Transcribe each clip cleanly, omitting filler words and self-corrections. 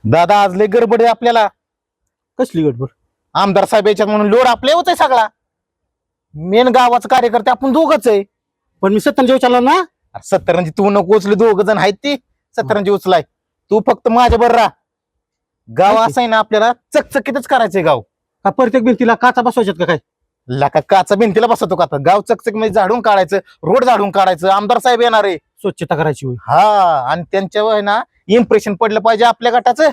दादा आज लय गडबड आहे आपल्याला. कसली गडबड? आमदार साहेब याच्यात म्हणून लोड आपल्यावरच आहे सगळा. मेन गावाचा कार्यकर्ते आपण दोघच आहे. पण मी सत्तरच्या उचलला ना. 70 तू नको उचले, 2 जण आहेत ती 70 उचलाय. तू फक्त माझ्या बरोबर राहा. गाव असं आहे ना आपल्याला चकचकीतच करायचंय गाव. का प्रत्येक भिंतीला काचा बसवायच्यात का काय? लका काचा भिंतीला बसवतो का आता? गाव चकचक मध्ये झाडून काढायचं, रोड झाडून काढायचं. आमदार साहेब येणार आहे. स्वच्छता करायची होय. हा, आणि त्यांच्यावर आहे ना इम्प्रेशन पडलं पाहिजे आपल्या गटाचं.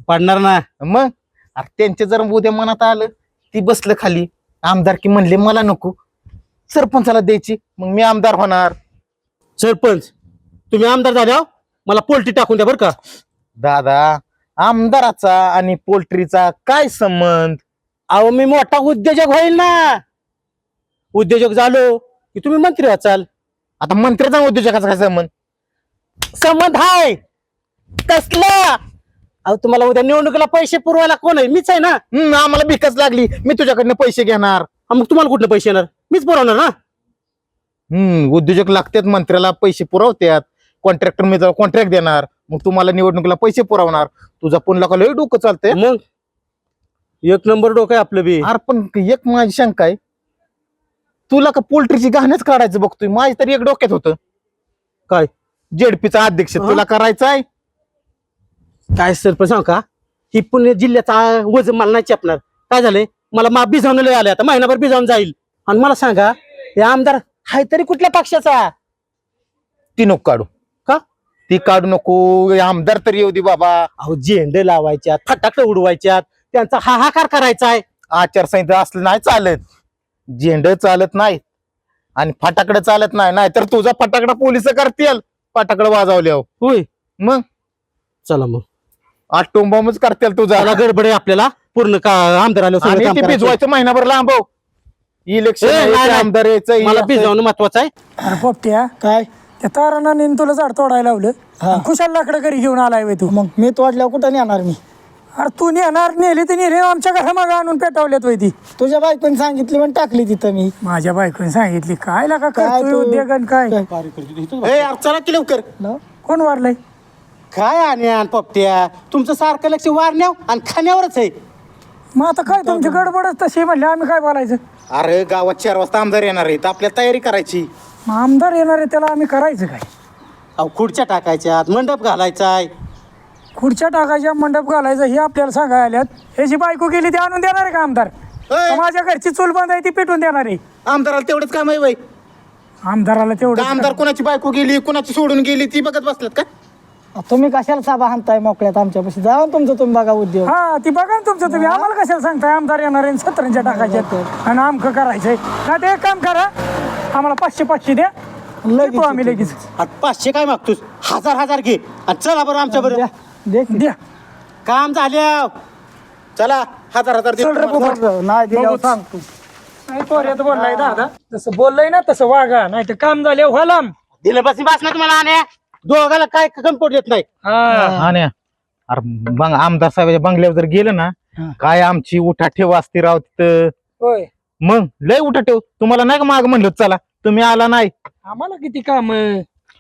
पडणार ना. मग अरे त्यांच्या जर उद्या मनात आलं, ती बसलं खाली आमदारकी म्हणले मला नको, सरपंचाला द्यायची, मग मी आमदार होणार. सरपंच तुम्ही आमदार झाल्यावर मला पोल्ट्री टाकून द्या बरं का. दादा, आमदाराचा आणि पोल्ट्रीचा काय संबंध? अहो मी मोठा उद्योजक होईल ना. उद्योजक झालो की तुम्ही मंत्री वाचाल. आता मंत्र्याचा उद्योजकाचा काय संबंध? संबंध आहे कसला? अहो तुम्हाला उद्या निवडणुकीला पैसे पुरवायला कोण आहे? मीच आहे ना. आम्हाला भिकच लागली, मी तुझ्याकडनं पैसे घेणार. मग तुम्हाला कुठले पैसे येणार? मीच पुरवणार ना. उद्योजक लागतात, मंत्र्याला पैसे पुरवतात. कॉन्ट्रॅक्टर मी कॉन्ट्रॅक्ट देणार, मग तुम्हाला निवडणुकीला पैसे पुरवणार. तुझा पुन्हा लय डोकं चालतंय. मग एक नंबर डोकं आहे आपलं बी. अरे पण एक माझी शंका आहे, तुला का पोल्ट्रीची गहाणच काढायचं बघतोय? माझी तरी एक डोक्यात होतं. काय? जेडपीचा अध्यक्ष तुला करायचा आहे? काय सरपंच सांग का, ही पुणे जिल्ह्याचा वजन मला नाही चेपणार. काय झालंय, मला बिजावून लय आले, आता महिनाभर बिजावून जाईल. आणि मला सांगा, हे आमदार हाय तरी कुठल्या पक्षाचा? ती नको काढू. का? ती काढू नको, आमदार तरी येऊ दे बाबा. अहो झेंडे लावायच्यात, फटाकडे उडवायच्यात, त्यांचा हाहाकार करायचा आहे. आचारसंहिता असलं नाही चालत, झेंड चालत नाही आणि फटाकडे चालत नाही. नाहीतर तुझा फटाकडा पोलिस करतील फटाकडे वाजवल्यावर. होय, मग चला मग आटोंबामच करतील तुझा. त्याला गडबड आहे आपल्याला पूर्ण का आमदार आलो आणि ते भिजवायचं महिनाभर लांबव. इलेक्शन आमदार यायचं, मला भिजवणं महत्वाचं आहे. अरे पोपट्या, काय त्या तारांना नेऊन तुला झाड तोडायला लावलं. खुशाल लाकडं घरी घेऊन आलाय वे तू. मग मी तोडल्यावर कुठं नेणार मी? अरे तू नेणार, नेली तर नेली, आमच्या घरामागे आणून पेटवल्यात वय ती. तुझ्या बायकोने सांगितली पण टाकली तिथं मी. माझ्या बायकोने सांगितली. काय लागा काय करतोय तू? उद्योग आणि काय? ए, यार, चला की लवकर. कोण वारलंय? काय आणि पप्प्या, तुमचं सारखं लक्ष वारण्यावर आणि खाण्यावरच आहे. मग आता काय तुमची गडबडच तशी म्हणली, आम्ही काय बोलायचं? अरे गावात 4 वाजता आमदार येणार आहेत, आपल्याला तयारी करायची. मग आमदार येणार आहे, त्याला आम्ही करायचं काय? अहो खुर्च्या टाकायच्यात, मंडप घालायचा आहे. खुर्च्या टाकायच्या, मंडप घालायचं, हे आपल्याला सांगायला आल्यात. ह्याची बायको गेली ती आणून देणार आहे का आमदार? का माझ्या घरची चूल बंद आहे ती पेटून देणार आहे? आमदाराला तेवढंच काम आहे बाई. आमदाराला तेवढं आमदार कोणाची बायको गेली, कोणाची सोडून गेली ती बघत बसलात का? तुम्ही कशाला साबा हाणताय मोकळ्यात आमच्यापाशी? जावा तुमचं तुम्ही बघा उद्योग. हा, ती बघा ना तुमचं तुम्ही. आम्हाला कशाला सांगताय आमदार येणार आहे 70च्या टाकायच्यात आणि आमकं करायचंय? नाही ते एक काम करा, आम्हाला 500 द्या, लगेच आम्ही लगेच. आता 500 काय मागतोस? 1000 घे आणि चला बरं आमच्या बरोबर. द्या काम झाल्या. चला 1000 चल रे पोपट. नाही दिल्यावर सांगतो. नाही पोऱ्यात बोललाय दादा, तसं बोललंय ना तसं वागा, नाही तर काम झाले व्हालाम. दिलं बस ना तुम्हाला. आणि दोघाला काय कमी येत नाही. अरे मग आमदार साहेबाच्या बंगल्यावर जर गेलं ना, काय आमची उठा ठेव असते राव तिथं. होय, मग लय उठा ठेव. तुम्हाला नाही का माग म्हणलं चला, तुम्ही आला नाही. आम्हाला किती काम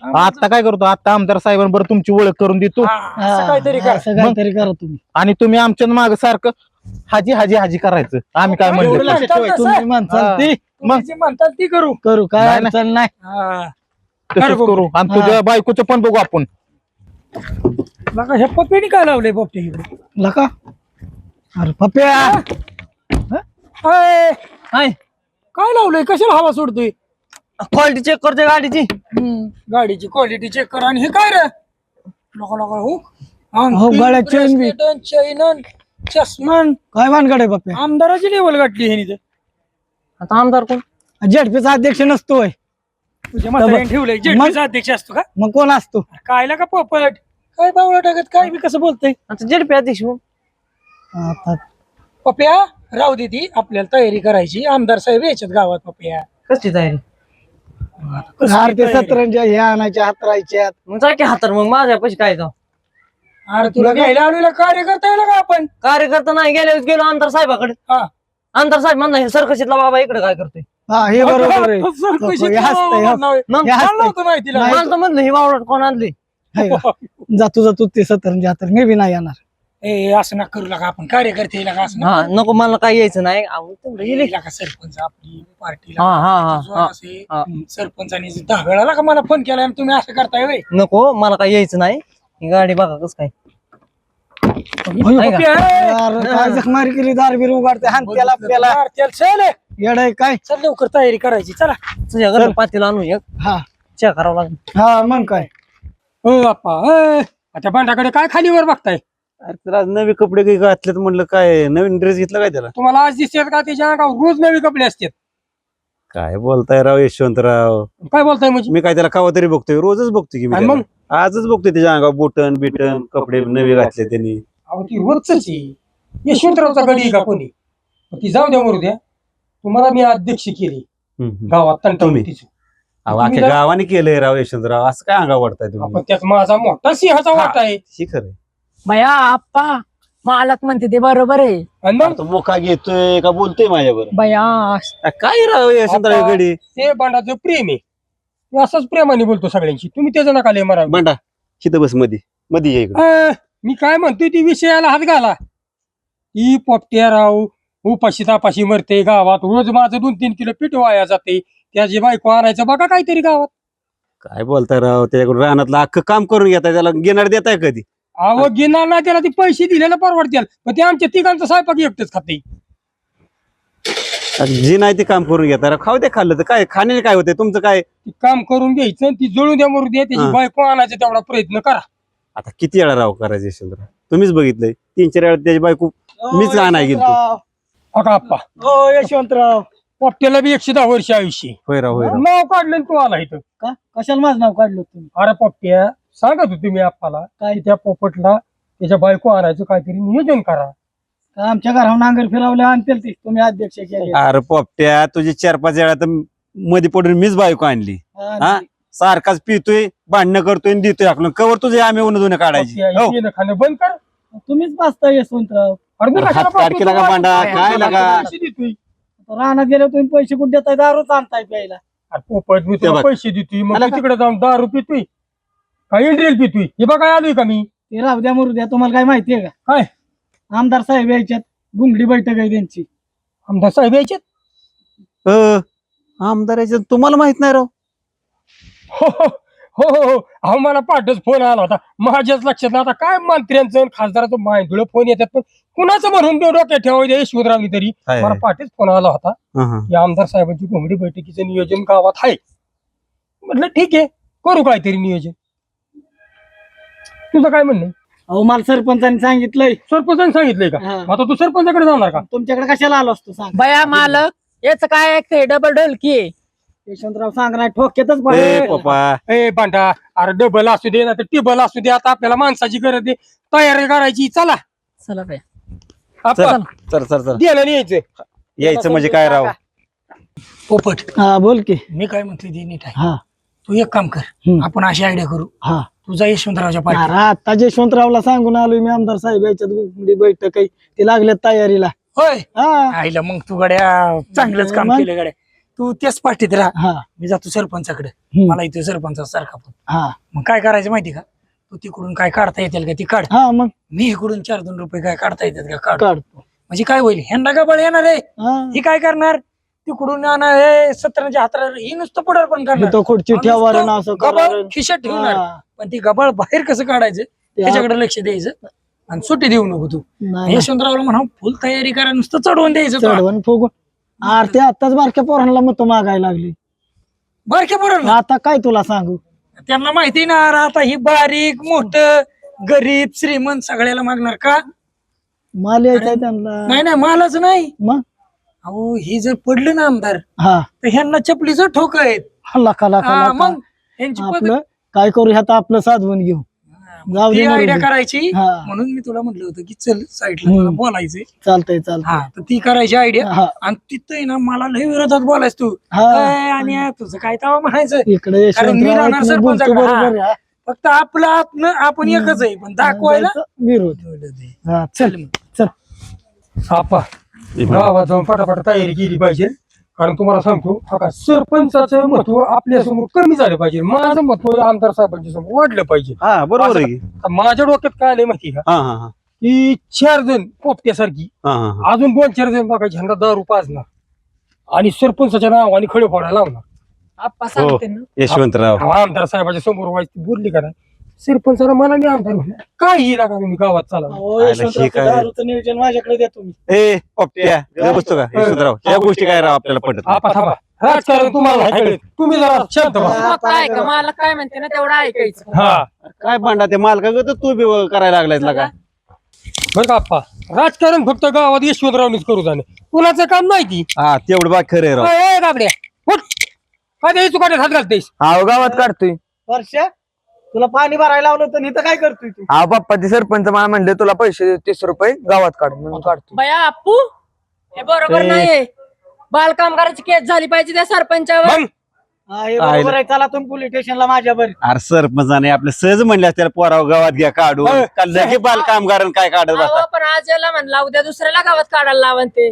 आता काय करतो, आता आमदार साहेबांबरोबर तुमची ओळख करून देतो काहीतरी करा. असं काहीतरी करा तुम्ही. आणि तुम्ही आमच्या माग सारखं हाजी हाजी हाजी करायचं. आम्ही काय एवढं म्हणलं लक्षात ठेवायचं. तुम्ही म्हणताल ती तुम्ही जी म्हणताल ती करू. करू. काय नाही, नाही. अडचण नाही. हा. तसंच करू. आणि तुझ्या बायकोचं पण बघू आपण. बघा ह्या पप्प्याने काय लावलंय पोपटे इकडे? लका अरे पप्प्या, अय, काय काय लावलंय? कशाला हवा सोडतोय? क्वालिटी चेक करते गाडीची. गाडीची क्वालिटी चेक करा. आणि हे काय रे? लोका लोका हो हो, गळ्यात chain बी. चैन, चष्मान. काय भानगड आहे पप्प्या? आमदाराची लेवल गाठली हे. आता आमदार कोण? झेडपीचा अध्यक्ष नसतोय. तुझ्या म्हाताऱ्याने ठेवलंय जेडपीचा अध्यक्ष असतो का? मग कोण असतो? कायला का पोपट? काय बावळा टाकत काय बी कसं बोलतय? आता झेडपी अध्यक्ष. आता पप्या राहू दे, ती आपल्याला तयारी करायची. आमदार साहेब यायच्यात गावात. पप्या कसली तयारी? कसली ते तयारी? 17 हे आणायच्या हातरायच्या. मग जा की हातर, मग माझ्या पैसे काय जाऊ? अरे तुला घ्यायला आलेला कार्यकर्ता येईल का आपण? कार्यकर्ता नाही गेल्यावर गेलो आमदार साहेबाकडे. हा. आमदार साहेब म्हणला सर्कशीतला बाबा इकडे काय करतोय? हा, हे बरोबर आहे. सरकशीत हे हसतंय, नाव नाव आहे. मग हे हसतंय. चाललं होतं माहिती ना. मला तर म्हणलं ही वावडत कोण आणली? हाय का? जातो ते 17 हातर मी बी नाही येणार. ए असं ना करू लागा, आपण कार्यकर्ते लागा असं हा नको मला काय यायचं नाही अहो, तेवढं येईल. लागा सरपंच आपली पार्टीला. हा हा हा हा. सरपंचानी 10 वेळा लागा मला फोन केला आणि तुम्ही असं करताय होय. नको मला काय यायचं नाही. ही गाडी बघा कस काय पप्या, ए, अरे, काय जखमारी केली दारबीर उघडते हान त्याला आपल्याला चल चल येडाय काय चल लवकर तयारी करायची चला. तुझ्या घरात पातेला आणू एक हा चहा करावं लागेल. हा मग काय हो बाप्पा आता भांडाकडे काय खालीवर बघताय. अरे त्याला आज नवे कपडे काही घातलेत म्हणलं, काय नवीन ड्रेस घेतला काय त्याला? तुम्हाला आज दिसतात का त्याच्या अंगावर रोज नवी कपडे असतात. काय बोलताय राव यशवंतराव, काय बोलताय म्हणजे मी काय त्याला कवा तरी बघतोय, रोजच बघतोय की मी आणि त्याला. मग आजच बघतोय त्याच्या अंगावर बुटन बिटन कपडे नवे घातले त्यांनी. अहो ती रोजच आहे. यशवंतरावचा गडी आहे का कोणी. ती जाऊ द्या मरू द्या. तुम्हाला मी अध्यक्ष केली गावात तंटावली तिची. अहो, अख्ख्या गावाने केलंय राव यशवंतराव, असं काय अंगावर वाटताय आपण तुम्ही? त्यात माझा मोठा सिंहाचा वाटा आहे. शिखर भया आप्पा मालक म्हणते ते बरोबर आहे. आणि मग तो मोका घेतोय का बोलतोय माझ्याबरोबर? भया काय राव यशवंतराव आता- गडी ते बांडाचं प्रेम आहे. मी असंच प्रेमाने बोलतो सगळ्यांशी. तुम्ही त्याचं नका लय मरा. बंडा शित बस मध्ये मध्ये ये इकडं. मी काय म्हणतोय ती विषयाला हात घाला. ही पोपट्या राव उपाशी तापाशी मरते गावात. रोज माझं 2-3 किलो पीठ वाया जाते. त्याची बायको आणायचं बघा काहीतरी गावात. काय बोलताय राव, त्याच्याकडून रानातलं अख्खं काम करून घेताय, त्याला घेणार देताय कधी? अहो गिनार नाही त्याला ती पैसे दिलेला परवडतील. पण ते आमच्या तिघांचं स्वयंपाक एकटंच खाते. जी नाही ते काम करून घेताय राव. खाऊ दे, खाल्लं तर काय, खाण्याने काय होतंय तुमचं काय? ती काम करून घ्यायचं आणि ती जळू द्या मरू द्या. त्याची हा. बायको आणायचा तेवढा प्रयत्न करा. आता किती वेळा राव करायचं यशवंतराव? तुम्हीच बघितलंय 3-4 वेळा त्याची बायको मीच आणाय गेलतो. बघा आप्पा हो यशवंतराव पोपट्याला बी 110 वर्ष आयुष्य. होय राव, होय राव. नाव काढलं आणि तू आला इथं. का कशाला माझं नाव काढलं तुम्ही? अरे पोपट्या सांगत होती मी आप्पाला काय त्या पोपटला त्याच्या बायको आणायचं काहीतरी नियोजन करा. का आमच्या घरावर नांगर फिरवले आणतील ती तुम्ही अध्यक्ष केले. अरे पोपट्या, तुझी 4-5 वेळा तर मध्ये पडून मीच बायको आणली. हा सारखाच पितोय, भांडणं करतोय आणि देतोय आपलं. कवर तुझे आम्ही उन्हा काढायची. पोपट्या, हो. हे येणं खाणं बंद कर. तुम्हीच पाचता यशवंतराव. अरे मी अरे कशाला हात काढ पाहतो केला का तुला? भांडा? काय लागा? पैसे देतोय. रानात गेले तुम्ही पैसे कुठे देताय? दारूच आणताय प्यायला. अरे पोपट मी ते तुला बघ. पैसे देतोय मग आला तू का? तिकडे जाऊन दारू पितोय काय इंड्रेल पितोय. हे बघा आलोय का मी. ते राहू द्या मरू द्या. तुम्हाला काय माहितीये का? काय आमदार साहेब यायच्यात गुंगडी बैठक आहे त्यांची. आमदार साहेब यायचे. आमदाराचं तुम्हाला माहित नाही राव? हो हो हो हो हो. अहो मला पाठच फोन आला होता. माझ्याच लक्षात नाही. आता काय मंत्र्यांचं आणि खासदाराचं माहिती फोन येतात पण कुणाचं म्हणून डोक्यात ठेवायचं यशवंतरावनी तरी. हाय, मला हाय. पाठच फोन आला होता. हा, हा. या आमदार साहेबांची घोंगडी बैठकीचं नियोजन गावात आहे. म्हटलं ठीक आहे करू काहीतरी नियोजन. तुझं काय म्हणणं आहे? अहो मला सरपंचांनी सांगितलंय. सरपंचाने सांगितलंय का? हा. मग आता तू सरपंचाकडे जाणार का? तुमच्याकडे कशाला आलो असतो सांग. भया मालक याच काय ऐकते डबल ढोलकी आहे. यशवंतराव सांगणार ठोक्यातच ए पडेल. पप्पा, ए बांडा अरे डबल असू दे ना तर टिबल असू दे. आता आपल्याला माणसाची गरज आहे. तयारी करायची. चला चला भया. आपण चल चल चल द्यायला यायचं. यायचं म्हणजे काय राव? पोपट हा बोल की. मी काय म्हणते ते नीट आहे. हा तू एक काम कर. हम्म. आपण अशी आयडिया करू. हा तुझा यशवंतरावच्या पाठी. अरे आता यशवंतरावला सांगून आलोय मी आमदार साहेब याच्यात गुंगडी बैठक आहे. ते लागल्यात तयारीला. होय हा आईला मग तू गड्या चांगलंच काम मग? केलं गड्या. तू त्याच पाठीत राहा. हा मी जातो सरपंचाकडे. हम्म. मला इथे सरपंचा सारखा पण. हा मग काय करायचं माहिती का? तू तिकडून काय काढता येतील का ती काढ. हा मग मी इकडून 4-2 रुपये काय काढता येतात का काढ. काढतो. म्हणजे काय होईल ह्यांना गबाळ येणार आहे. हा ही काय करणार तिकडून हे 17च्या हाताला ही नुसतं पुढार पण करणार. तो खुर्ची ठेवार ना असं गबाळ करार. खिशात ठेवणार. हा. पण ती गबाळ बाहेर कसं काढायचं त्याच्याकडे लक्ष द्यायचं आणि सुट्टी देऊ नको तू. नाही यशवंतरावला म्हणा फुल तयारी करा नुसतं चढवून द्यायचं तुला. चढवून फुगून. अरे ते आताच बारक्या पोरांना मत मागायला लागली. बारक्या पोरांना आता काय तुला सांगू. त्यांना माहिती ना आता ही बारीक मोठं गरीब श्रीमंत सगळ्याला मागणार का? माल यायचाय त्यांना. नाही नाही मालाच नाही. मग अहो हे जर पडलं ना आमदार हा तर ह्यांना चपलीचं ठोक आहेत. लका लका हा, लका. मग यांची आपलं काय करू ह्यात आपलं साधवून घेऊ. जाऊ दे मरू आयडिया दे. करायची. हा. म्हणून मी तुला म्हटलं होतं की चल साईडला हम्म. तुला बोलायचंय. चालतंय चालतंय. हा तर ती करायची आयडिया. हा आणि तिथं आहे ना मला लय विरोधात बोलायच तू. हा. ए, आणि तुझं काय तवा म्हणायचं. इकडे कारण मी यशवंतराव राहणार इकडे बोलतो सरपंचाकडे. बरोबर आहे. फक्त आपलं आपलं आपण एकच आहे पण दाखवायला जायचं विरोध. हा चल चल. आपा गावात जाऊन फटाफट तयारी केली पाहिजे. कारण तुम्हाला सांगतो हा सरपंचाचं महत्व आपल्या समोर कमी झालं पाहिजे. माझं महत्व आमदार साहेबांच्या समोर वाढलं पाहिजे. हा बरोबर आहे की. माझ्या डोक्यात काय आलंय माहिती का? हा हा हा की 4 जण पोपट्यासारखी हा, हा, हा. अजून 2-4 जण बघायचे ह्यांना दारू पाजणार आणि सरपंचाच्या नावाने खडे फोडायला लावणार. आप्पा सांगते ना यशवंतराव अहो, आमदार साहेबाच्या समोर व्हायची बोलली का नाही सरपंचाला मला मी आमदार म्हणणार काही लागा मी गावात चालला अहो, आयला यशवंतराव, हे काय? दारूचं नियोजन माझ्याकडे द्या तुम्ही. ए पोपट्या गप्प बसतो का यशवंतराव या गोष्टी काय राव आपल्याला पटत नाही. आपा थांबा राजकारण तुम्हाला नाही कळत. तुम्ही जरा शांत व्हा. मग काय का मला काय म्हणते ना तेवढं ऐकायचं. हा काय भांडा ते मालका तर तू बी करायला लागलाय का बरं का आप्पा राजकारण फक्त गावात यशवंतरावनीच करू जाणे कुणाचं काम नाही ती हा तेवढं बाग खरं आहे राव ए, गाबड्या उठ काय ते चुकाट्यात हात घालतेस हा गावात काढतोय वर्ष तुला पाणी भरायला लावलं तर इथं काय करतोय तू? हा बाप्पा ते सरपंच मला म्हणले तुला पैसे 30 रुपये गावात काढ म्हणून काढतो बया अप्पू हे बरोबर ए. नाहीये बालकामगाराची केस झाली पाहिजे त्या सरपंचावर. मग हा, हे बरोबर आहे. चला तुम्ही पोलीस स्टेशनला माझ्यावर. अरे सरपंचाने आपल्या सहज म्हणले त्याला पोराव गावात घ्या काढून होय. काल लगे बाल कामगार काय काढत बसता अहो, पण आज याला म्हणला उद्या दुसऱ्याला गावात काढायला लावण ते.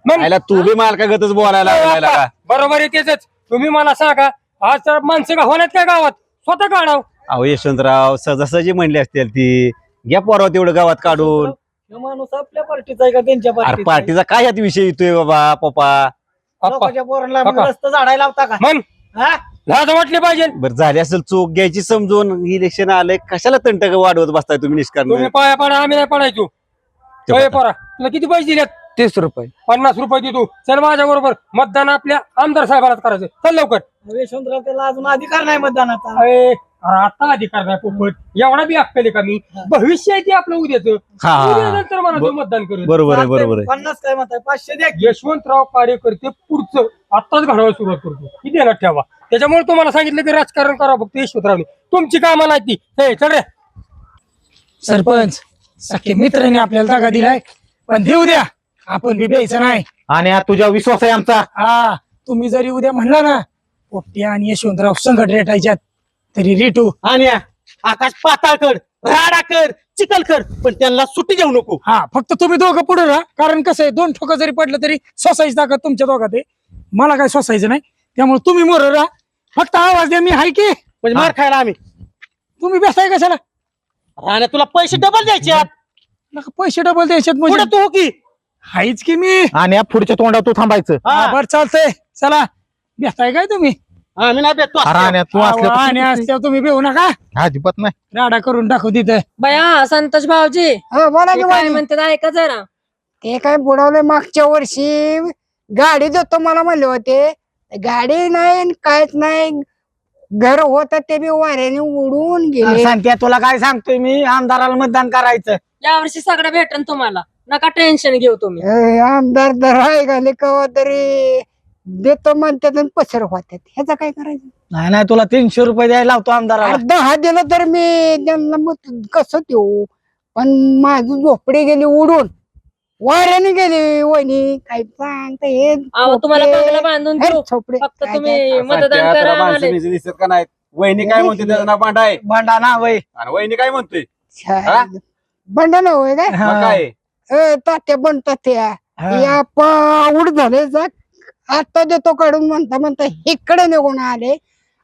मग आयला तू बी मालकागतच बोलायला लागलाय का बरोबर आहे तेच तुम्ही मला सांगा आज तर माणसं का होण्यात काय गावात स्वतः काढाव अहो यशवंतराव सहजासहजी म्हणली असतील ती घ्या पोराव तेवढं गावात काढून हे माणूस आपल्या पार्टीचा आहे का त्यांच्या अरे पार्टीचा आहे? पार्टीचा काय यात विषय येतोय बाबा पप्पा आप्पा लोकांच्या पोरांना काका. रस्ता झाडायला लावता का? मग हा? लाज वाटली पाहिजे बरं झाली असेल चूक घ्यायची समजून इलेक्शन आलंय कशाला तंटक वाढवत बसताय तुम्ही निष्कारण तुम्ही पाया पडा आम्ही नाही पडायचो ते परा तुला किती पैसे दिलेत 30 रुपये 50 रुपये देतो चल माझ्या बरोबर मतदान आपल्या आमदार साहेबालाच करायचं चल लवकर यशवंतराव त्याला अजून अधिकार नाही मतदानाचा. अरे आता अधिकार नाही पोपट एवढा बी अक्कल का मी भविष्य आहे ते आपलं उद्याचं हा, हा, उद्या हा. नंतर मला तो मतदान करेल बरोबर आहे बरोबर आहे 50 काय म्हणताय 500 द्या की. यशवंतराव कार्यकर्ते पुढचं आत्ताच घडवायला सुरुवात करतो ही ध्यानात ठेवा त्याच्यामुळे तुम्हाला सांगितलं की राजकारण करा फक्त यशवंतरावने तुमची कामं नाही ती हे चल रे सरपंच सख्खे मित्राने आपल्याला जागा दिलाय पण देऊ द्या आपण बी द्यायचं नाही. आणि हा तुझ्या विश्वास आहे आमचा. हा तुम्ही जरी उद्या म्हणला ना पोपटी आणि यशवंतराव संकट रेटायच्यात तरी रेटू. आणि आकाश पाताळ कर राडा कर चिखल कर पण त्यांना सुट्टी देऊ नको हा फक्त तुम्ही दोघं पुढे राहा कारण कसं आहे 2 ठोकं जरी पडलं तरी सोसायची ताकद तुमच्या दोघात आहे मला काय सोसायचं नाही त्यामुळे तुम्ही मोर राहा फक्त आवाज द्या मी हाय की म्हणजे मार खायला आम्ही तुम्ही बेसाय कशाला आणि तुला पैसे डबल द्यायचे आहेत. नका पैसे डबल द्यायच्यात पुढे म्हणजे तू हो की हायच की मी आणि या पुढच्या तोंडात तू थांबायचं. हा, बरं चालतंय चला बेसाय काय तुम्ही आम्ही नाही भेटतो अरे आणि तू आणि असल्या असल्यावर तुम्ही बेहू नका अजिबात नाही. राडा करून टाकू तिथं बया संतोष भाऊजी बोला हे की काय बाई. म्हणतात ऐका जरा. ते काय बुडवले मागच्या वर्षी गाडी देतो मला म्हणले होते गाडी नाही न काहीच नाही घर होत ते बी वाऱ्याने उडून अरे गेले सांगते तुला काय सांगतोय मी आमदाराला मतदान करायचं. यावर्षी सगळं भेटन तुम्हाला नका टेन्शन घेऊ तुम्ही. आमदार धराय घाले कवा तरी देतो म्हणतात आणि पसर होतात ह्याचं काय करायचं नाही नाही तुला 300 रुपये द्यायला लावतो आमदाराला. 10 दिलं तर मी त्यांना मग कसं देऊ पण माझी झोपडी गेली उडून वाऱ्याने गेली वहिनी काय सांगता हे अहो तुम्हाला बंगला बांधून देऊ झोपडे फक्त तुम्ही मतदान करा आम्हाला. दिसत का नाही वहिनी काय म्हणते त्याचं नाव भांडा आहे भांडा ना वय. आणि वहिनी काय म्हणतोय बंडन होय काय मग काय तात्या बनतात त्या या पाऊड झाले जा आता देतो काढून म्हणता म्हणता इकडे निघून आले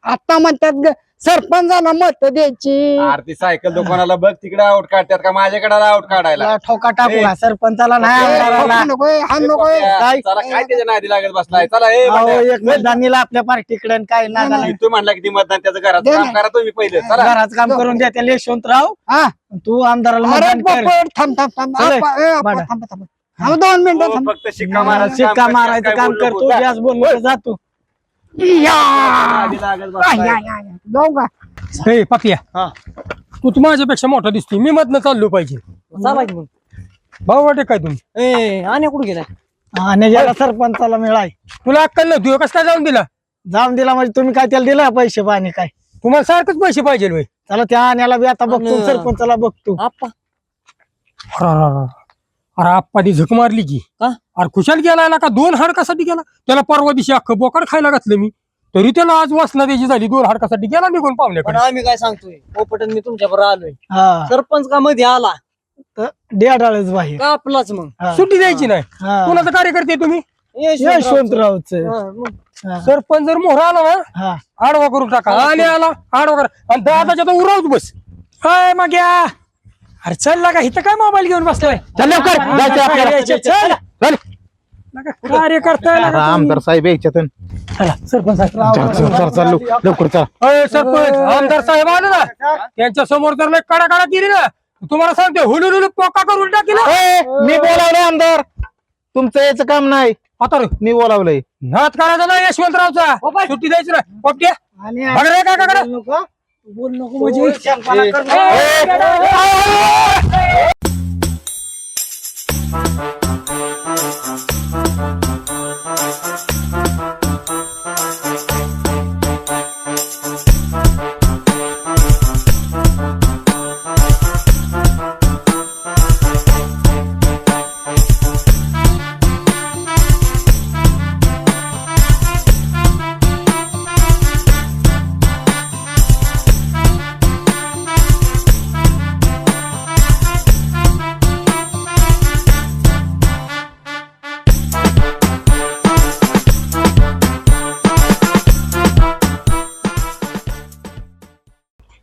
आता म्हणतात सरपंचाला मत द्यायची आरती सायकल दुकानाला बघ तिकडे आउट काढतात का माझ्याकडे आउट काढायला तुला ठोका टाकू ए. का? सरपंचाला नाही आमदाराला. हा नकोय हा नकोय काय? चला काय त्याच्या नादी लागत बसलाय चला ए अहो, भांड्या. एक मतदान दिलं आपल्या पार्टीकडे आणि काय नाही झालं. तू म्हणला किती मतदान त्याचं घरात दे काम ना. करा तुम्ही पहिले चला घराचं काम करून द्या त्याला यशवंतराव. हा तू आमदाराला अरे मतदान कर. बापरे, थांब थांब थांब चल, आपा, ए, आपा, बाळा. थांब थांब थांब 2 मिनिटं हो, थांब फक्त शिक्का मारायचं शिक्का मारायचं काम करतो गॅस बोललो जातो. या. जाऊ का हे पकल्या हा. तू माझ्यापेक्षा मोठा दिसतोय मी मधनं चाललो पाहिजे चला की मग भाऊ वाटे काय तुम्ही ए आणि कुठे गेलाय आणि ज्याला सरपंचाला मिळाय तुला अक्कल नव्हती कसं काय जाऊन दिला जाऊन दिला म्हणजे तुम्ही काय त्याला दिला पैसे पाणी काय तुम्हाला सारखंच पैसे पाहिजे होय. चला त्या आण्याला बी आता बघतो आणि- सरपंचाला बघतो. आप्पा अरे आप्पा ती झक मारली की का? अरे खुशाल गेला का 2 हाडकासाठी गेला त्याला परवा दिवशी अख्खं बोकाड खायला घातलं मी तरी त्याला आज वासना द्यायची झाली 2 हाडकासाठी गेला निघून पण पाहुण्याकडे आम्ही काय सांगतोय पोपटन मी तुमच्या बरोबर आलोय हा सरपंच का मध्ये आला डेडाळच बाहेर. का आपलाच मग हा. सुट्टी द्यायची नाही हा. कोणाचा कार्यकर्ते आहे तुम्ही यशवंतरावच. हा, मग. सरपंच जर मोहरा आला ना हा आडवा करून टाका आणि आला आडवा करा आणि दादाच्या तर उरावच बस हाय मग या अरे चल लागा इथं काय मोबाईल घेऊन बसलाय चल लवकर, जायचंय आपल्याला. चल चल. लागा, कार्य करताय अरे आमदार साहेब यायच्यात सरपंच साहेब. चल लवकर चल. अय सरपंच आमदार साहेब आले ना त्यांच्या समोर जर लय काढा केली ना तुम्हाला सांगते हुलू पोका करून टाकील मी बोलावलंय आमदार, तुमचं याचं काम नाही. आता रे, मी बोलावलंय. नाद करायचा ना यशवंतरावचा सुट्टी द्यायची ना पोपट्या आणि बघ रे काय काय बोल नको म्हणजे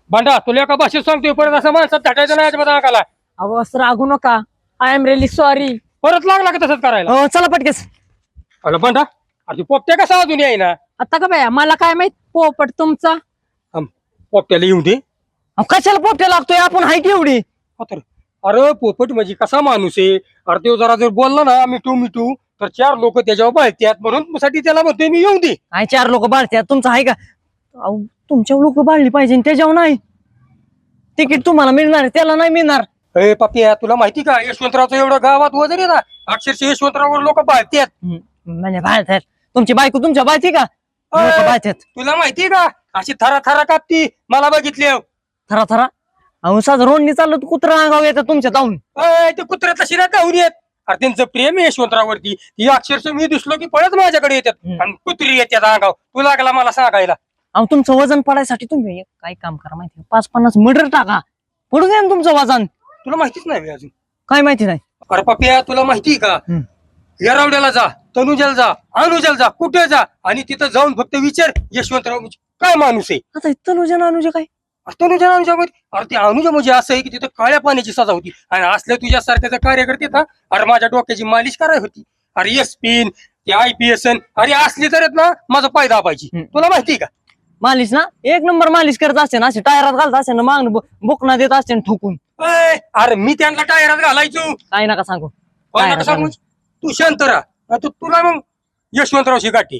भांडा तुला एका भाषेत सांगतोय परत असं माणसात थाटायचं नाही अजिबात अंगाला अहो असं रागू नका. I am really sorry. परत लागला का तसंच करायला हो चला पटकेस. अरे भांडा अरे पोपट्या कसा अजून येईना आता का बाया मला काय माहित पोपट तुमचा. पोपट्याला येऊन दे अहो, कशाला पोपट्या लागतोय आपण हाईट एवढी. आता रे. अरे पोपट म्हणजे कसा माणूस आहे अरे तो जरा जर बोलला ना मिठू तर 4 लोक त्याच्यावर बाळत्यात म्हणून साठी त्याला म्हणतोय मी येऊन दे. काय 4 लोक बाळत्यात तुमचं आहे का? अहो, तुमच्या लोक बाळली पाहिजे त्याच्यावर नाही. तिकीट तुम्हाला मिळणार आहे, त्याला नाही मिळणार. अरे पापिया तुला माहिती का यशवंतरावचं एवढं गावात वजन आहे ना अक्षरशः यशवंतरावर लोक बाळत्यात. म्हणजे बाळत्यात तुमची बायको तुमच्या बाळती का? लोकं बाळत्यात. तुला माहितीये का अशी थरा कापती मला बघितली थरा थरा. अहो साधं रोडनी चाललं तर कुत्रा अंगावर येतं तुमच्या धावून. ते कुत्र्या तशी ना धावून येत अरे त्यांचं प्रेम आहे यशवंतरावरती ती अक्षरशः मी दिसलो की पळत माझ्याकडे येतात आणि कुत्री येतात अंगाव तू लागला मला सांगायला. अहो तुमचं वजन पडायसाठी तुम्ही एक काय काम करा माहिती 5-50 मीटर टाका पडू द्या ना तुमचं वजन. तुला माहितीच नाही बे अजून. काय माहिती नाही. अरे पप्या तुला माहिती का येरवड्याला जा तनुजाला जा अनुजाला जा कुठे जा आणि तिथं जाऊन फक्त विचार यशवंतराव म्हणजे काय माणूस आहे. आता तनुजा अनुजा काय? तनुजा अनुजामध्ये अरे ते अनुजा म्हणजे असं आहे की तिथं काळ्या पाण्याची सजा होती आणि असल्या तुझ्यासारख्याचा कार्यकर्ते ना अरे माझ्या डोक्याची मालिश कराय होती. अरे एसपीन ते IPS अरे असली तर आहेत ना माझा पाय दाबायची. तुला माहिती का? मालिश ना 1 नंबर मालिश करत असते ना असे टायरात घालत असते ना मागणं बुकना देत असते ना ठोकून. अरे मी त्यांना टायरात घालायचो काय नका सांगू. काय नका सांगू. तू शांत राहा तुला मग यशवंतरावशी गाठी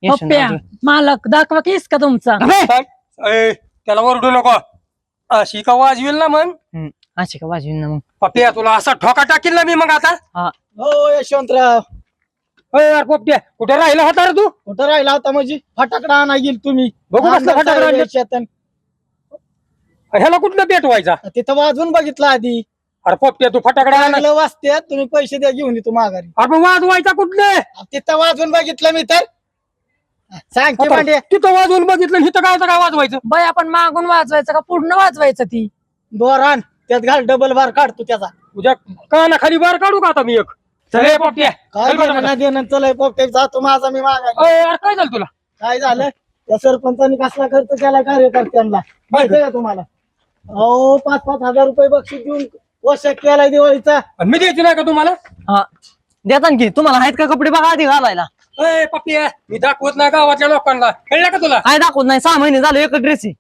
पप्प्या मालक दाखवा केस का तुमचा. त्याला ओरडू नको अशी का वाजवेल ना मग असे का वाजवीन ना मग. पप्प्या तुला असा ठोका टाकील ना मी मग आता. हो यशवंतराव यार पोपट्या कुठे राहिला होता रे तू कुठं राहिला होता म्हणजे फटाकडा आणा गेल तुम्ही. बघू कसला फटाकडा आणला? शेतात. ह्याला कुठलं पेटवायचा. तिथं वाजवून बघितलं आधी अरे पोपट्या तू फटाकडा आणला चांगलं वाजते तुम्ही पैसे द्या घेऊन येतो माघारी. अरे मग वाजवायचा कुठलं तिथं वाजवून बघितलं मी तर सांग की म्हणजे तिथं वाजवून बघितलं हिथं काय वाजवायचं. बाय आपण मागून वाजवायचं का पूर्ण वाजवायचं ती. दोरान त्यात घाल डबल बार काढतो त्याचा. तुझ्या कानाखाली बार काढू का आता मी एक. चल पोपट्या काय देणं देणं चलय पोपटे जातो माझा मी माघारी. यार काय झालं तुला. काय झालं त्या सरपंचानी कसला खर्च केला कार्यकर्त्यांना माहितीये का तुम्हाला? अहो 5-5 हजार रुपये बक्षीस देऊन वशक केलाय दिवाळीचा. आणि मी द्यायची नाही का तुम्हाला. हा देता की तुम्हाला आहेत का कपडे बघा आधी घालायला. पप्प्या मी दाखवत नाही गावातल्या लोकांना कळलं का तुला. काय दाखवत नाही 6 महिने झाले एक ड्रेस आहे.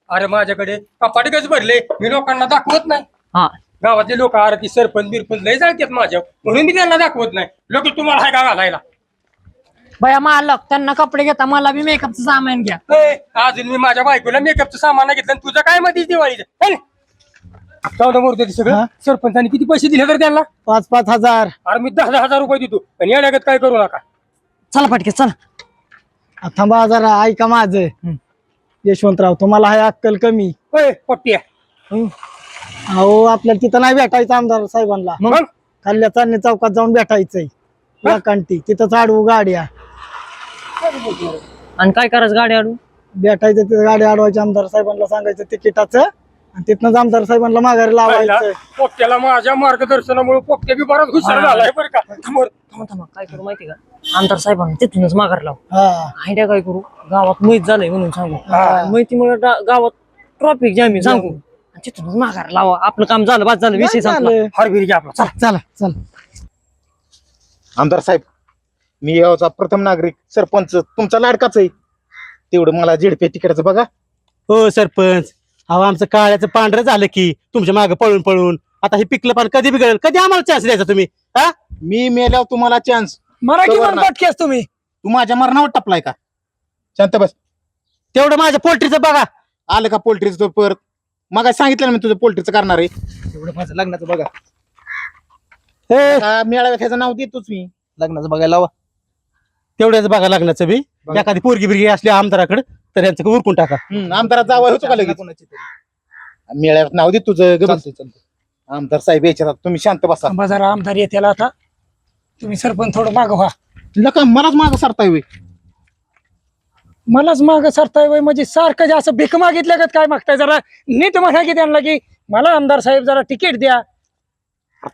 अरे माझ्याकडे कपाटच भरले मी लोकांना दाखवत नाही. हा गावातले लोक अरे ती सरपंच बिरपंच लय जाळतात माझ्या म्हणून मी त्यांना दाखवत नाही. लोक तुम्हाला हाय का घालायला. बया मालक त्यांना कपडे घेता मला बी मेकअपचं सामान घ्या. अजून मी माझ्या बायकोला मेकअपचं सामान घेतलं आणि तुझं काय मध्ये दिवाळीचं चौदा मोरते सगळं. सरपंचाने किती पैसे दिले तर त्यांना. 5-5 हजार. अरे मी 10-10 हजार रुपये देतो आणि या लागत काय करू नका. चला पटके चला. थांबा जरा ऐका माझं यशवंतराव तुम्हाला हाय अक्कल कमी. पप्प्या अहो आपल्याला तिथं नाही भेटायचं आमदार साहेबांना. मग खाल्ल्या चांदणी चौकात जाऊन भेटायचंय वाकांटी तिथंच अडवू गाड्या. आणि काय करायचं गाडी आडू भेटायचं तिथं गाडी अडवायची आमदार साहेबांना सांगायचं तिकिटाचं आणि तिथनं आमदार साहेबांना माघारी लावायचं. पोपट्याला माझ्या मार्गदर्शनामुळे पोपट्या बी बराच हुशार झालाय बरं का. थांबा काय करू माहिती का आमदार साहेबांना तिथूनच माघार लाव. हा आयडिया काय करू गावात मैत झालंय म्हणून सांगू. हा. मैतीमुळे गावात ट्रॉफिक जाम आहे सांगू. तिथूनच माघार लावा. आपलं काम झालं, बाद झालं, विषय संपला. हरभीर घ्या आपला चला. चला आमदार साहेब, मी गावचा प्रथम नागरिक, सरपंच तुमचा लाडकाच आहे, तेवढं मला झेडपे तिकिटाचं बघा. हो सरपंच, अहो आमचं काळ्याचं पांढरं झालं की तुमच्या मागे पळून पळून. आता हे पिकलं पान कधी बिघडेल, कधी आम्हाला चान्स द्यायचा तुम्ही? हा मी मेल्यावर तुम्हाला चान्स. मराठी बरोबर ना. केस तुम्ही तू माझ्या मरणावर टपलाय का? शांत बस. तेवढं माझ्या पोल्ट्रीचं बघा. आलं का पोल्ट्रीचं परत? मग सांगितलं ना मी तुझं पोल्ट्रीचं करणार आहे. एवढं माझं लग्नाचं बघा. मेळाव्यात ह्याचं नाव देतोच मी. लग्नाचं बघायला लावा. तेवढ्याच बघा लग्नाचं बी. बघा. एखादी पोरगी बिरगी असली आमदाराकडे तर यांचं उरकून टाका. आमदारात जावं होतो का लगेच? मेळाव्यात नाव दे तुझं. ग बस. आमदार साहेब यायच्या तुम्ही शांत बसा. थांबा जरा, आमदार येत्याला आता. तुम्ही सरपंच थोडं मागं व्हा. नका मलाच मागं सरताय होय. मलाच मागं सरताय वय म्हणजे सारखं जे असं भीक मागितल्या का काय मागताय? जरा नीट म्हणा की त्यांना की मला आमदार साहेब जरा तिकीट द्या.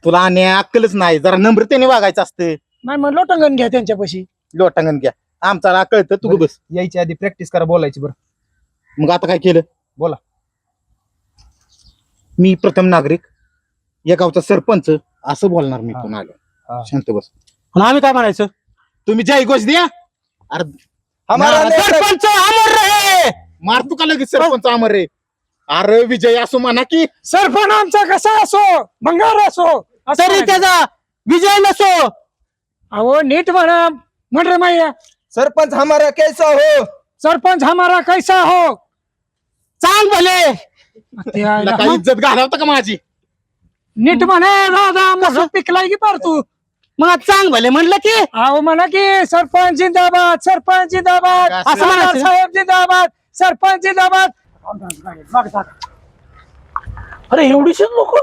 तुला आणि अक्कलच नाही. जरा नम्रतेने वागायचं असतं. नाही मग लोटंगण घ्या त्यांच्यापाशी. लोटांगण घ्या. आमचा कळतं तू ग बस. यायच्या आधी प्रॅक्टिस करा बोलायची. बरं मग आता काय केलं? बोला. मी प्रथम नागरिक, या गावचा सरपंच, असं बोलणार मी पुन्हा आलो. शांत बस. आणि आम्ही काय म्हणायचं? तुम्ही जय घोष द्या. अरे सरपंच अमर रहे. मारतो का लगेच सरपंच अमर रे? अरे विजय असो म्हणा की. सरपंच आमचा कसा असो, भंगार असो, असं तरी नाही. त्याचा विजय नसो. अहो नीट म्हणा. म्हण रे मैया, सरपंच हमारा कैसा हो. सरपंच हमारा कैसा हो. चांग भले. ते आयला काही मग इज्जत घालवता का माझी? नीट म्हणे राधा मसूर पिकलाय की पार तू. मग आता चांग भले म्हणलं की अहो म्हणा की सरपंच जिंदाबाद, सरपंच जिंदाबाद, असं असं म्हणायचं. साहेब जिंदाबाद, सरपंच जिंदाबाद. अरे एवढीच लोक.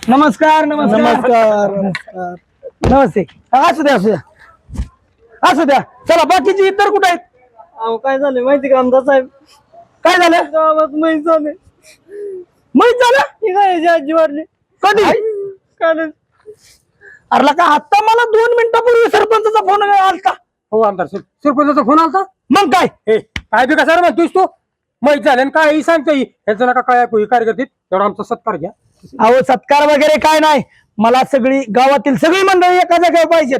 नमस्कार नमस्कार नमस्ते. असू द्या असू द्या असू द्या. चला बाकीची इतर कुठे आहेत? अहो काय झालं माहिती का आमदार साहेब? काय झालं? गावात माहीत झाले. माहित झालं? ही काय आजी वारली. कधी? कारण अरे का आता मला 2 मिनिटापूर्वी सरपंचाचा फोन आलता. हो आमदार सरपंचाचा फोन आलता. मग काय काय बी कसं म्हणतोस तू? माहित झालं काय सांगतोय ह्याचं नका काय कार्यकर्ते तेवढा आमचा सत्कार घ्या. अहो सत्कार वगैरे काय नाही. मला सगळी गावातील सगळी मंडळी एका जागेवर पाहिजेत.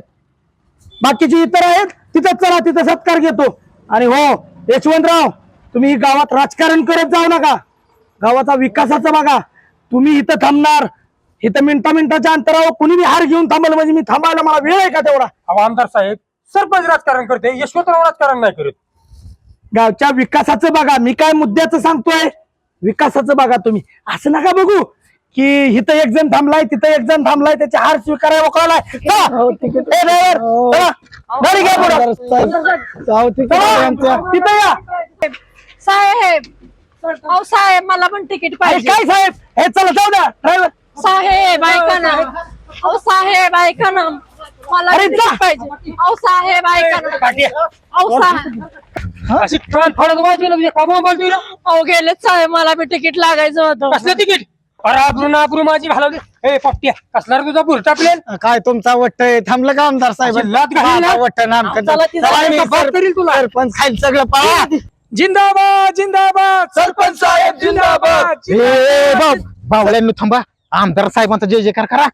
बाकीची इतर आहेत तिथं चला, तिथं सत्कार घेतो. आणि हो यशवंतराव, तुम्ही गावात राजकारण करत जाऊ नका. गावाचा विकासाचा बघा. तुम्ही इथं थांबणार, इथं मिनिटाच्या अंतरावर कुणी बी हार घेऊन थांबल म्हणजे मी थांबायला मला वेळ आहे का तेवढा? आमदार साहेब सरपंच राजकारण करते, यशवंतराव राजकारण नाही करत. गावच्या विकासाचं बघा. मी काय मुद्द्याचं सांगतोय, विकासाचं बघा तुम्ही. असं नका बघू की इथं एक जण थांबलाय, तिथं एक जण थांबलाय, त्याचे हार स्वीकारायला मोकळालाय. तिथं या साहेब, अहो साहेब मला पण तिकीट अरे पाहिजे. काय साहेब, हे चला जाऊ द्या ड्रायव्हर. साहेब ऐका ना. अहो साहेब ऐका ना, मला अरे जा. तिकीट पाहिजे. अहो साहेब ऐका ना. अहो साहेब, अशी कान फाडत वाजवलं का बोलतोय ना? अहो गेलेच साहेब, मला बी तिकीट लागायचं होतं. कसलं तिकीट? अरे आबरू माझी घालवली. ए पप्प्या कसला रे तुझा बुरटा प्लेन? काय तुमचा वट्ट थांबलं का आमदार साहेब? अशी लाथ घालील ना? वट्ट नामकं. चला ती चला, मी मी बाप करील तुला. सरपंच खाईल सगळं पळा. जिंदाबाद जिंदाबाद सरपंच साहेब जिंदाबाद. बावळ्यांनी थांबा. आमदार साहेबांचा जय जयकार करा.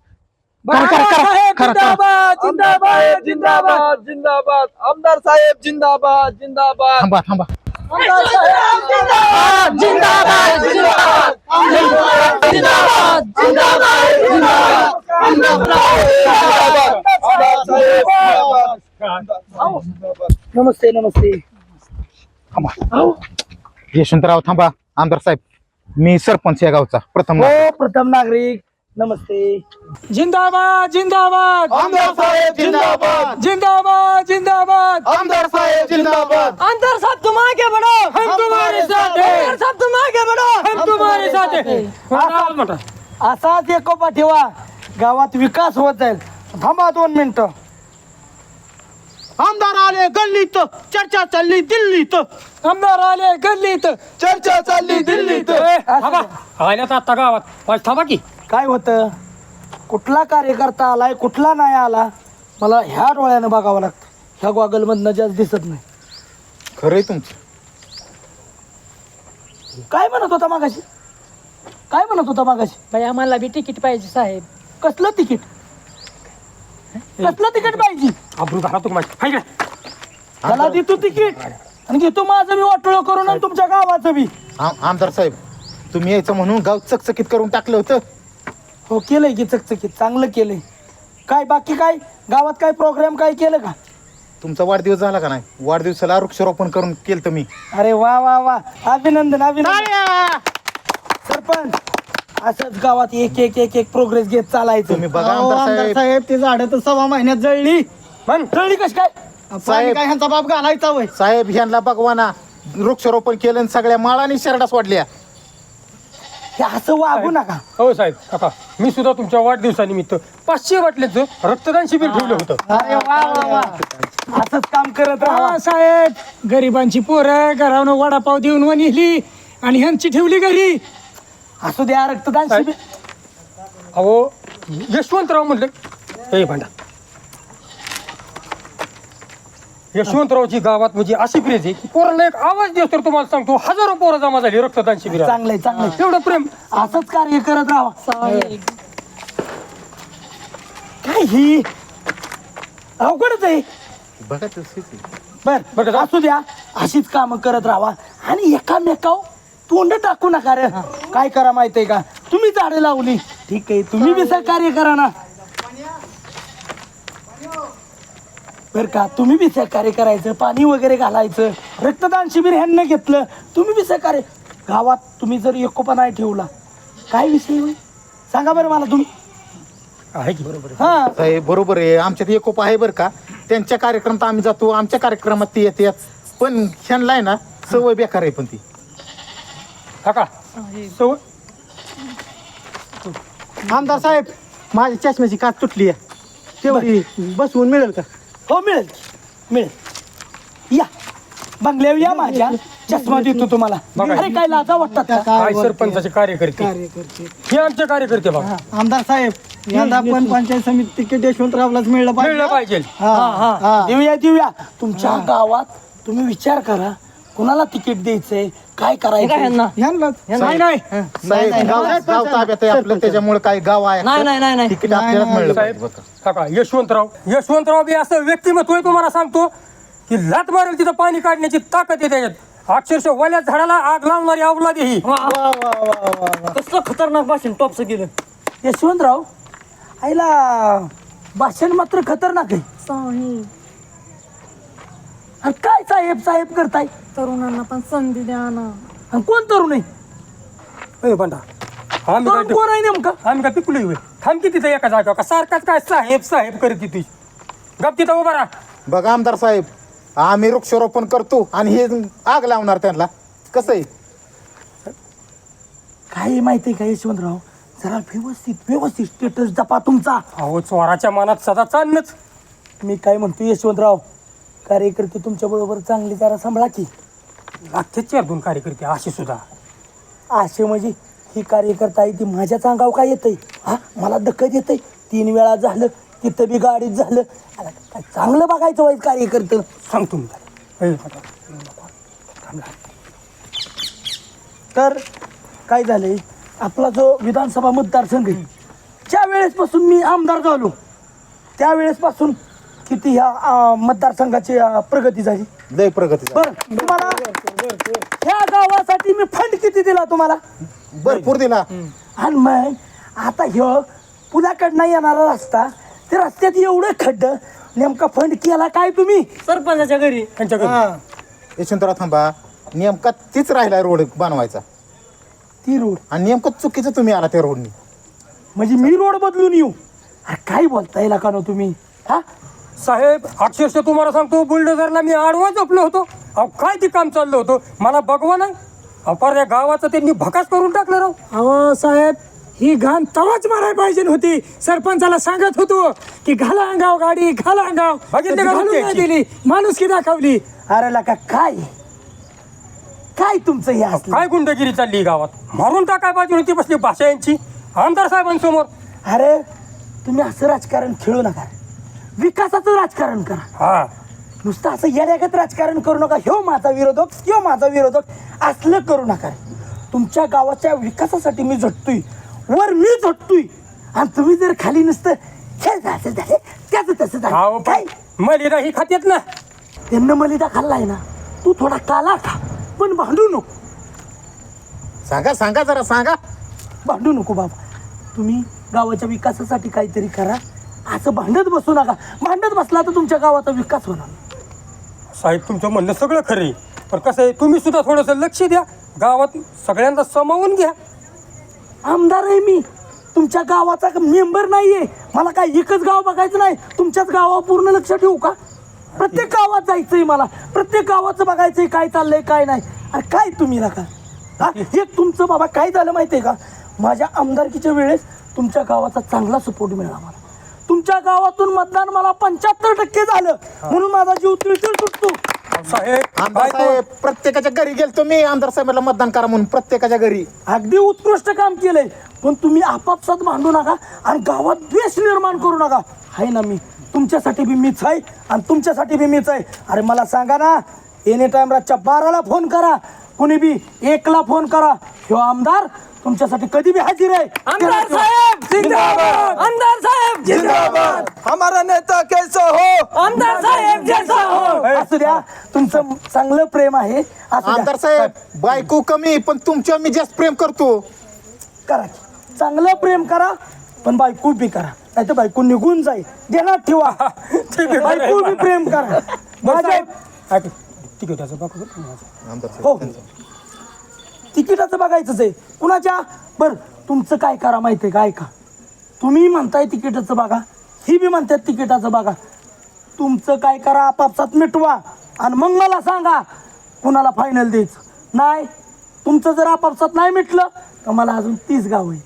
करा, करा, करा, साहेब करा, करा. जिंदाबाद जिंदाबाद जिंदाबाद. आमदार साहेब जिंदाबाद. जिंदाबाद. थांबा थांबा. जिंदाबाद जिंदाबाद नमस्ते नमस्ते. यशवंतराव थांबा. आमदार साहेब, मी सरपंच या गावचा प्रथम नागरिक. हो प्रथम नागरिक नमस्ते. जिंदाबाद जिंदाबाद आमदार साहेब जिंदाबाद. जिंदाबाद जिंदाबाद. आमदार साहेब जिंदाबाद. अंदर साहब तुम आगे बढ़ो, हम तुम्हारे साथ हैं. अंदर साहब तुम आगे बढ़ो, हम तुम्हारे साथ हैं. असाच एकोपा ठेवा, गावात विकास होत जाईल. थांबा 2 मिनिटं. आमदार आले गल्लीत, चर्चा चालली दिल्लीत. आमदार आले गल्लीत, चर्चा चालली दिल्लीत. थांबा आल्यात आता गावात. पाच थांबा की. काय होतं, कुठला कार्यकर्ता आलाय कुठला नाही आला मला ह्या डोळ्यानं बघावं लागतं. ह्या गॉगल मधनं जास्त दिसत नाही. खरंय तुमचं. काय म्हणत होता मागाशी? काय म्हणत होता मागाशी? भैया मला बी तिकीट पाहिजे साहेब. कसलं तिकीट? कसलं तिकीट पाहिजे? अब्रू घाला तू माझी हाय का? त्याला देतो तिकीट आणि घेतो माझं बी वाटोळं करून आणि तुमच्या गावाचं बी. आमदार साहेब, तुम्ही यायचं म्हणून गाव चकचकीत करून टाकलं होतं. हो केलंय की चकचकीत, चांगलं केलंय. काय बाकी काय गावात काय प्रोग्राम काय केलं का? तुमचा वाढदिवस झाला का नाही? वाढदिवसाला वृक्षारोपण करून केलं तर मी. अरे वा वा वा, अभिनंदन अभिनंदन. सरपंच असंच गावात एक एक एक एक प्रोग्रेस घेत चालायचं. तुम्ही बघा आमदार साहेब, ते झाड तर 6 महिन्यात जळली. पण जळली कशी काय? साहेब काय ह्यांचा बाप घालायचा वय? साहेब ह्यांना बघवाना वृक्षारोपण केलं आणि सगळ्या माळाने शरडा सोडल्या. हे असं वागू नका. हो साहेब काका, मी सुद्धा तुमच्या वाढदिवसानिमित्त 500 बाटल्याचं रक्तदान शिबिर ठेवलं होतं. अरे वा वा वा, असंच काम करत राहा. साहेब, गरिबांची पोरं घरावरून वडापाव देऊन नेली आणि ह्यांची ठेवली घरी. असू द्या रक्तदान शिबिर. अहो यशवंतराव म्हणले ए भांडा, यशवंतरावची गावात म्हणजे अशी क्रेज आहे की पोरांना एक आवाज देतो तर तुम्हाला सांगतो हजारो पोरं जमा झाली रक्तदान शिबिर. चांगलंय चांगलंय, एवढं प्रेम. असंच कार्य करत राहा. साहेब काय ही अवघडच आहे. बघा तसंच आहे. बर असू द्या, अशीच कामं करत राहा आणि एकामेकाव तोंड टाकू नका रे. काय करा माहितीये का, तुम्ही झाडं लावली ठीक आहे, तुम्ही बी सहकार्य करा ना. बर का, तुम्ही बी सहकार्य करायचं, पाणी वगैरे घालायचं. रक्तदान शिबिर ह्यांना घेतलं, तुम्ही बी सहकार्य. गावात तुम्ही जर एकोपा नाही ठेवला काय विषय होईल सांगा बरं मला तुम्ही. आहे की बरोबर आहे. हा साहेब बरोबर आहे, आमच्यात एकोप आहे बरं का. त्यांच्या कार्यक्रमात आम्ही जातो, आमच्या कार्यक्रमात ती येते. पण ह्यांना आहे ना सवय बेकार आहे. पण ती काका सवय. आमदार साहेब, माझ्या चष्म्याची काच तुटली आहे, तेवढी बसवून मिळेल का? हो मिळेल मिळेल. या बंगल्यावर या, माझ्या चष्मा देतो तुम्हाला. बघा. अरे काय लाजा वाटतात का? काय सरपंचाचे कार्यकर्ते हे आमचे कार्यकर्ते बघा. आमदार साहेब, यंदा पण पंचायत समिती तिकीट यशवंतरावलाच मिळलं मिळलं पाहिजे. देऊया देऊया. तुमच्या गावात तुम्ही विचार करा कुणाला तिकीट द्यायचंय, काय करायचं. नाही नाही साहेब, गाव ताब्यात आहे आपलं, त्याच्यामुळे काय गाव आहे नाही नाही नाही नाही तिकीट आपल्यालाच मिळलं साहेब पाहिजे बघा. काका, यशवंतराव बी असं व्यक्तिमत्व आहे तुम्हाला सांगतो की लात मारेल तिथं पाणी काढण्याची ताकद आहे त्याच्यात. अक्षरशः वल्या झाडाला आग लावणारी अवलाद आहे ही. कसलं खतरनाक भाषण टॉपचं केलं. यशवंतराव आईला भाषण मात्र खतरनाक आहे. साहेब अरे काय साहेब साहेब करताय? तरुणांना पण संधी द्या ना. आणि कोण तरुण आहे? ए बंडा, आम्ही तरुण काय कोण आहे नेमका? आम्ही काय पिकलोय होय? थांब की तिथं एका जागा का सारखाच काय साहेब साहेब करत तुझी. गप तिथं उभा राहा. बघा आमदार साहेब, आम्ही वृक्षारोपण करतो आणि हे आग लावणार त्यांना. कसं आहे काय माहितीये का यशवंतराव, जरा व्यवस्थित व्यवस्थित स्टेटस जपा तुमचा. अहो चोराच्या मनात सदा चालणंच. मी काय म्हणतो यशवंतराव, कार्यकर्ते तुमच्या बरोबर चांगली जरा सांभाळा की. लागते 4-2 कार्यकर्ते असे सुद्धा. असे म्हणजे ही कार्यकर्ता आहे ती माझ्या अंगावर काय येतंय? हा मला दखत येतंय. 3 वेळा झालं तिथं बी गाडीत झालं. आता काय चांगलं बघायचं वाईट कार्यकर्ते. सांगतो मी त्याला. ए बंडा, थांबला. तर काय झालंय, आपला जो विधानसभा मतदारसंघ आहे, ज्या वेळेसपासून मी आमदार झालो त्यावेळेसपासून किती ह्या मतदारसंघाची प्रगती झाली. लय प्रगती झाली. बरं तुम्हाला ह्या गावासाठी मी फंड किती दिला तुम्हाला? भरपूर दिला. आणि मग आता ह्यो पुलाकडनं येणारा रस्ता, त्या रस्त्यात एवढं खड्डं, नेमका फंड केला काय तुम्ही? सरपंचाच्या घरी. त्यांच्या घरी. यशवंतराव थांबा, नेमका तीच राहिला रोड बनवायचा ती रोड आणि नेमकं चुकीचं तुम्ही आला त्या रोडनी. म्हणजे मी रोड बदलून येऊ? अरे काय बोलताय का नो तुम्ही? हा साहेब अक्षरशः तुम्हाला सांगतो, बुलडोझरला मी आडवा झोपलो होतो. अहो काय ते काम चाललं होतं मला बघवा नाही. अपार या गावाचं त्यांनी भकास करून टाकलं राव. अहो साहेब, ही घाण तवाच मारायला पाहिजे होती. सरपंचाला सांगत होतो की घाला अंगाव गाडी, घाला अंगाव. बघितलं का घालून नाही तुमची? दिली, माणुसकी दाखवली. अरे लका काय काय तुमचं हे असलं? काय गुंडगिरी चालली ही गावात. मारून टाकाय पाहिजे होती बसली भाषा यांची आमदार साहेबांसमोर. अरे तुम्ही असं राजकारण खेळू नका, विकासाचं राजकारण करा. हा नुसतं असं येड्यागत राजकारण करू नका. ह्यो माझा विरोधक, ह्यो माझा विरोधक असलं करू नका. तुमच्या गावाच्या विकासासाठी मी झटतोय, वर मी झटतोय, आणि तुम्ही जर खाली नुसतं हे असं झालं त्याचं तसं अहो झालं काय. मलिदा ही खात्यात ना. त्यांना मलिदा खाल्लाय ना, तू थोडा काला खा, पण भांडू नको. सांगा सांगा जरा सांगा. भांडू नको बाबा. तुम्ही गावाच्या विकासासाठी काहीतरी करा. असं भांडत बसू नका. भांडत बसला तर तुमच्या गावाचा विकास होणार नाही. साहेब तुमचं म्हणणं सगळं खरं आहे, पण कसं आहे तुम्ही सुद्धा थोडंसं लक्ष द्या. गावात सगळ्यांना सामावून घ्या. आमदार आहे मी, तुमच्या गावाचा मेंबर नाहीये. मला काय एकच गाव बघायचं नाही, तुमच्याच गावावर पूर्ण लक्ष ठेवू का? प्रत्येक गावात जायचंय मला, प्रत्येक गावाचं बघायचंय काय चाललंय काय नाही. अरे काय तुम्ही नका हा. हे तुमचं बाबा काय झालं माहितीये का, माझ्या आमदारकीच्या वेळेस तुमच्या गावाचा चांगला सपोर्ट मिळाला मला. तुमच्या गावातून मतदान मला 75% झालं, म्हणून माझा जीव तिळतिळ सुटतो. साहेब आमदार साहेब प्रत्येकाच्या घरी गेलतो मी, आमदार साहेबांना मतदान करा म्हणून प्रत्येकाच्या घरी. अगदी उत्कृष्ट काम केलंय, पण तुम्ही आपापसात भांडू नका आणि गावात द्वेष निर्माण करू नका. आहे ना मी, तुमच्यासाठी बी मीच आहे आणि तुमच्यासाठी बी मीच आहे. अरे मला सांगा ना, एनी टाइम रातच्या 12ला फोन करा, कुणी बी 1ला फोन करा. ह्यो आमदार तुमच्यासाठी कधी बी हजर आहे. आमदार साहेब जिंदाबाद, आमदार साहेब जिंदाबाद, हमारा नेता कैसा हो, आमदार साहेब जैसा हो. असू द्या, तुमचं चांगलं प्रेम आहे. असू द्या. आमदार साहेब बायको कमी पण तुमच्यावर मी जास्त प्रेम करतो. करा की. चांगलं प्रेम करा, पण बायको बी करा, नाही तर बायको निघून जाईल. देणार ठेवा. बायको बी प्रेम करा. माझ्या तिकीटाचं बघू आमदार साहेब हो, तिकिटाचं बघायचंच आहे कुणाच्या. बर तुमचं काय करा माहितीये का, ऐका. तुम्ही म्हणताय तिकिटाचं बघा, ही बी म्हणतात तिकिटाचं बघा. तुमचं काय करा, आपापसात मिटवा आणि मग मला सांगा कुणाला फायनल द्यायचं. नाही, तुमचं जर आपापसात नाही मिटलं तर मला अजून 30 गाव आहे.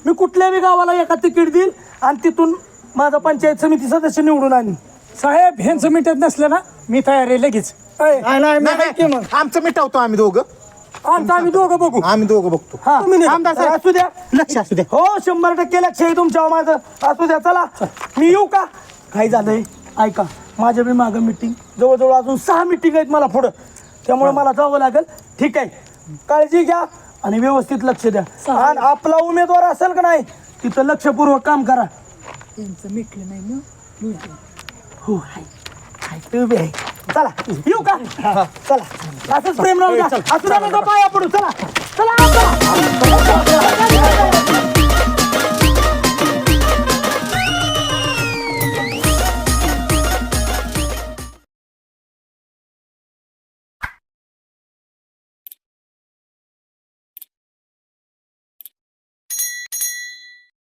मी कुठल्याही गावाला एका तिकीट देईल आणि तिथून माझा पंचायत समिती सदस्य निवडून आणीन. साहेब ह्यांचं मिटत नसलं ना मी तयार आहे लगेच. नाही, आमचं मिटवतो आम्ही दोघं. आम्ही दोघं बघू. आम्ही दोघं बघतो. हा, तुम्ही निघा. आमदार साहेब, असू द्या, लक्ष असू द्या. हो 100% लक्ष आहे तुमच्यावर माझं. असू द्या, चला मी येऊ का. काय झालंय ऐका, माझ्या बी मागं मिटिंग जवळजवळ अजून 6 मिटिंग आहेत मला पुढं, त्यामुळे मला जावं लागेल. ठीक आहे, काळजी घ्या आणि व्यवस्थित लक्ष द्या. आणि आपला उमेदवार असेल का नाही तिथं लक्षपूर्वक काम करा. हो आहे, आहे, ते उभे आहे. चला येऊ का. चला असंच प्रेम राहू द्या. असू द्या, नका पाया पडू. चला चला.